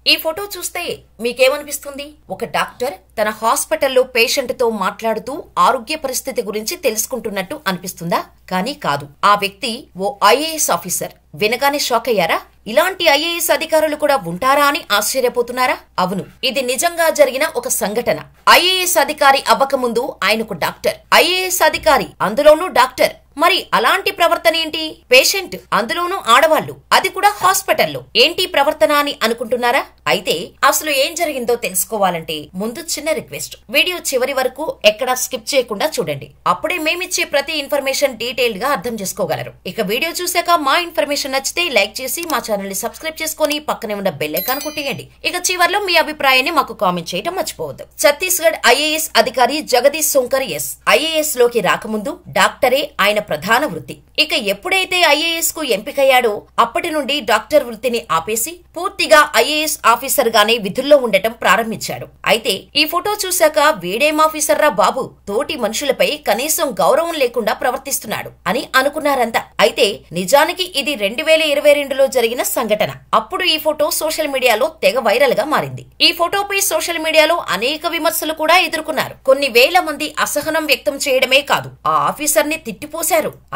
ఈ ఫోటో చూస్తే మీకేమనిపిస్తుంది? ఒక డాక్టర్ తన హాస్పిటల్లో పేషెంట్ తో మాట్లాడుతూ ఆరోగ్య పరిస్థితి గురించి తెలుసుకుంటున్నట్టు అనిపిస్తుందా? కానీ కాదు. ఆ వ్యక్తి ఓ ఐఏఎస్ ఆఫీసర్. వినగానే షాక్ అయ్యారా? ఇలాంటి ఐఏఎస్ అధికారులు కూడా ఉంటారా అని ఆశ్చర్యపోతున్నారా? అవును, ఇది నిజంగా జరిగిన ఒక సంఘటన. ఐఏఎస్ అధికారి అవ్వకముందు ఆయనకు డాక్టర్, ఐఏఎస్ అధికారి అందులోనూ డాక్టర్. మరి అలాంటి ప్రవర్తన ఏంటి? పేషెంట్, అందులోనూ ఆడవాళ్లు, అది కూడా హాస్పిటల్లో. ఏంటి ప్రవర్తన అని అనుకుంటున్నారా? అయితే అసలు ఏం జరిగిందో తెలుసుకోవాలంటే ముందు చిన్న రిక్వెస్ట్, వీడియో చివరి వరకు ఎక్కడా స్కిప్ చేయకుండా చూడండి. అప్పుడే మేమిచ్చే ప్రతి ఇన్ఫర్మేషన్ డీటెయిల్డ్ గా అర్థం చేసుకోగలరు. ఇక వీడియో చూసాక మా ఇన్ఫర్మేషన్ నచ్చితే లైక్ చేసి మా ఛానల్ ని సబ్స్క్రైబ్ చేసుకుని పక్కనే ఉన్న బెల్ ఐకాన్ కొట్టేయండి. ఇక చివర్లో మీ అభిప్రాయాన్ని మాకు కామెంట్ చేయడం మర్చిపోవద్దు. ఛత్తీస్గఢ్ ఐఏఎస్ అధికారి జగదీష్ సుంకర్ ఐఏఎస్ లోకి రాకముందు డాక్టరే ఆయన ప్రధాన వృత్తి. ఇక ఎప్పుడైతే ఐఏఎస్ కు ఎంపికయ్యాడో అప్పటి నుండి డాక్టర్ వృత్తిని ఆపేసి పూర్తిగా ఐఏఎస్ ఆఫీసర్ గానే విధుల్లో ఉండటం ప్రారంభించాడు. అయితే ఈ ఫోటో చూశాక వీడేం ఆఫీసర్ రా బాబు, తోటి మనుషులపై కనీసం గౌరవం లేకుండా ప్రవర్తిస్తున్నాడు అని అనుకున్నారంతా. అయితే నిజానికి ఇది 2022లో జరిగిన సంఘటన. అప్పుడు ఈ ఫోటో సోషల్ మీడియాలో తెగ వైరల్ గా మారింది. ఈ ఫోటోపై సోషల్ మీడియాలో అనేక విమర్శలు కూడా ఎదుర్కొన్నారు. కొన్ని వేల మంది అసహనం వ్యక్తం చేయడమే కాదు, ఆ ఆఫీసర్ ని తిట్టిపోశారు.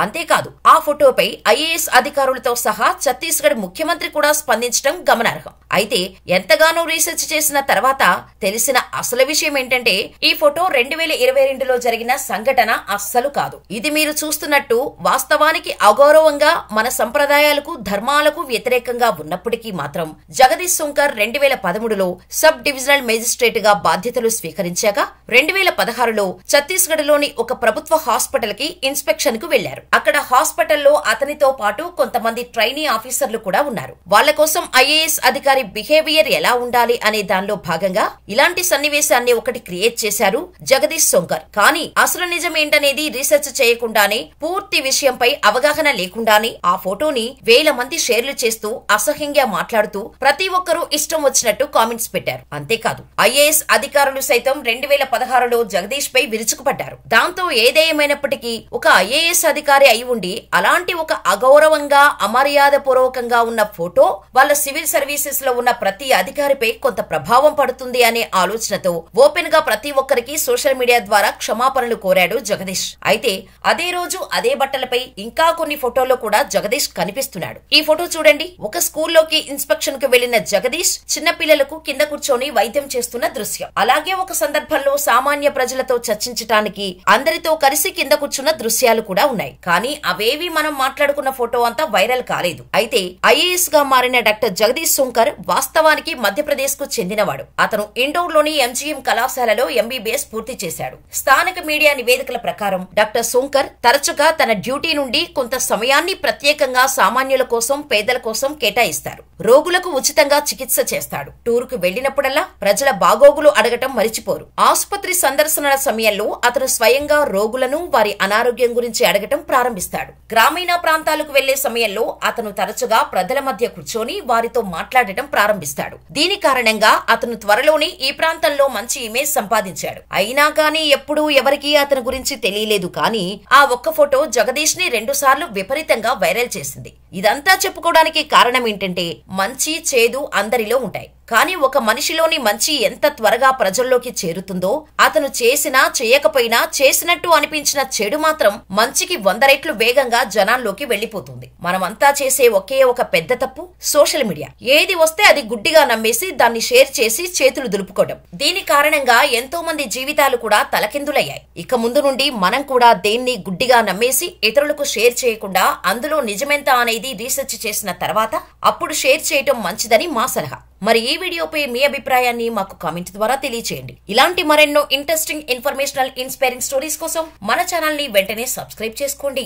అంతేకాదు, ఆ ఫోటోపై ఐఏఎస్ అధికారులతో సహా ఛత్తీస్గఢ్ ముఖ్యమంత్రి కూడా స్పందించడం గమనార్హం. అయితే ఎంతగానో రీసెర్చ్ చేసిన తర్వాత తెలిసిన అసలు విషయం ఏంటంటే ఈ ఫోటో 2022లో జరిగిన సంఘటన అస్సలు కాదు. ఇది మీరు చూస్తున్నట్టు వాస్తవానికి అగౌరవంగా మన సంప్రదాయాలకు ధర్మాలకు వ్యతిరేకంగా ఉన్నప్పటికీ మాత్రం జగదీష్ సుంకర్ 2013లో సబ్ డివిజనల్ మేజిస్ట్రేట్ గా బాధ్యతలు స్వీకరించాక 2016లో ఛత్తీస్గఢ్ లోని ఒక ప్రభుత్వ హాస్పిటల్ కి ఇన్స్పెక్షన్ కు వెళ్లారు. అక్కడ హాస్పిటల్లో అతనితో పాటు కొంతమంది ట్రైనీ ఆఫీసర్లు కూడా ఉన్నారు. వాళ్ల కోసం ఐఏఎస్ అధికారి బిహేవియర్ ఎలా ఉండాలి అనే దానిలో భాగంగా ఇలాంటి సన్నివేశాన్ని ఒకటి క్రియేట్ చేశారు జగదీష్ సుంకర్. కానీ అసలు నిజం ఏంటనేది రీసెర్చ్ చేయకుండానే, పూర్తి విషయంపై అవగాహన లేకుండానే ఆ ఫోటోని వేల మంది షేర్లు చేస్తూ అసహ్యంగా మాట్లాడుతూ ప్రతి ఒక్కరూ ఇష్టం వచ్చినట్టు కామెంట్స్ పెట్టారు. అంతేకాదు, ఐఏఎస్ అధికారులు సైతం 2016లో జగదీష్ పై విరుచుకుపడ్డారు. దాంతో ఏదేమైనప్పటికీ ఒక ఐఏఎస్ అధికారి అయి ఉండి అలాంటి ఒక అగౌరవంగా అమర్యాద పూర్వకంగా ఉన్న ఫోటో వాళ్ళ సివిల్ సర్వీసెస్ లో ఉన్న ప్రతి అధికారిపై కొంత ప్రభావం పడుతుంది అనే ఆలోచనతో ఓపెన్ గా ప్రతి ఒక్కరికి సోషల్ మీడియా ద్వారా క్షమాపణలు కోరాడు జగదీష్. అయితే అదే రోజు అదే బట్టలపై ఇంకా కొన్ని ఫోటోల్లో కూడా జగదీష్ కనిపిస్తున్నాడు. ఈ ఫోటో చూడండి. ఒక స్కూల్లోకి ఇన్స్పెక్షన్ కు వెళ్లిన జగదీష్ చిన్న పిల్లలకు కింద కూర్చొని వైద్యం చేస్తున్న దృశ్యం. అలాగే ఒక సందర్భంలో సామాన్య ప్రజలతో చర్చించడానికి అందరితో కలిసి కింద కూర్చున్న దృశ్యాలు కూడా ఉన్నాయి. కానీ అవేవి మనం మాట్లాడుకున్న ఫోటో అంతా వైరల్ కాలేదు. అయితే ఐఏఎస్ గా మారిన డాక్టర్ జగదీష్ సుంకర్ వాస్తవానికి మధ్యప్రదేశ్ కు చెందినవాడు. అతను ఇండోర్ లోని ఎంజీఎం కళాశాలలో ఎంబీబీఎస్ పూర్తి చేశాడు. స్థానిక మీడియా నివేదికల ప్రకారం డాక్టర్ సుంకర్ తరచుగా తన డ్యూటీ నుండి కొంత సమయాన్ని ప్రత్యేకంగా సామాన్యుల కోసం, పేదల కోసం కేటాయిస్తారు. రోగులకు ఉచితంగా చికిత్స చేస్తాడు. టూరుకు వెళ్లినప్పుడల్లా ప్రజల బాగోగులు అడగటం మరిచిపోరు. ఆసుపత్రి సందర్శనల సమయంలో అతను స్వయంగా రోగులను వారి అనారోగ్యం గురించి అడగటం ప్రారంభిస్తాడు. గ్రామీణ ప్రాంతాలకు వెళ్లే సమయంలో అతను తరచుగా ప్రజల మధ్య కూర్చొని వారితో మాట్లాడటం ప్రారంభిస్తాడు. దీని కారణంగా అతను త్వరలోనే ఈ ప్రాంతంలో మంచి ఇమేజ్ సంపాదించాడు. అయినా గానీ ఎప్పుడూ ఎవరికీ అతని గురించి తెలియలేదు. కానీ ఆ ఒక్క ఫోటో జగదీష్ ని 2 సార్లు విపరీతంగా వైరల్ చేసింది. ఇదంతా చెప్పుకోవడానికి కారణం ఏంటంటే మంచి, చేదు అందరిలో ఉంటాయి. కానీ ఒక మనిషిలోని మంచి ఎంత త్వరగా ప్రజల్లోకి చేరుతుందో, అతను చేసినా చేయకపోయినా చేసినట్టు అనిపించిన చెడు మాత్రం మంచికి 100 రెట్లు వేగంగా జనాల్లోకి వెళ్లిపోతుంది. మనమంతా చేసే ఒకే ఒక పెద్ద తప్పు సోషల్ మీడియా. ఏది వస్తే అది గుడ్డిగా నమ్మేసి దాన్ని షేర్ చేసి చేతులు దులుపుకోవడం. దీని కారణంగా ఎంతో మంది జీవితాలు కూడా తలకిందులయ్యాయి. ఇక ముందు నుండి మనం కూడా దేన్ని గుడ్డిగా నమ్మేసి ఇతరులకు షేర్ చేయకుండా అందులో నిజమెంత అనేది రీసెర్చ్ చేసిన తర్వాత అప్పుడు షేర్ చేయటం మంచిదని మా సలహా. మరి ఈ వీడియోపై మీ అభిప్రాయాన్ని మాకు కామెంట్ ద్వారా తెలియచేయండి. ఇలాంటి మరెన్నో ఇంట్రెస్టింగ్, ఇన్ఫర్మేషనల్, ఇన్స్పైరింగ్ స్టోరీస్ కోసం మన ఛానల్ ని వెంటనే సబ్స్క్రైబ్ చేసుకోండి.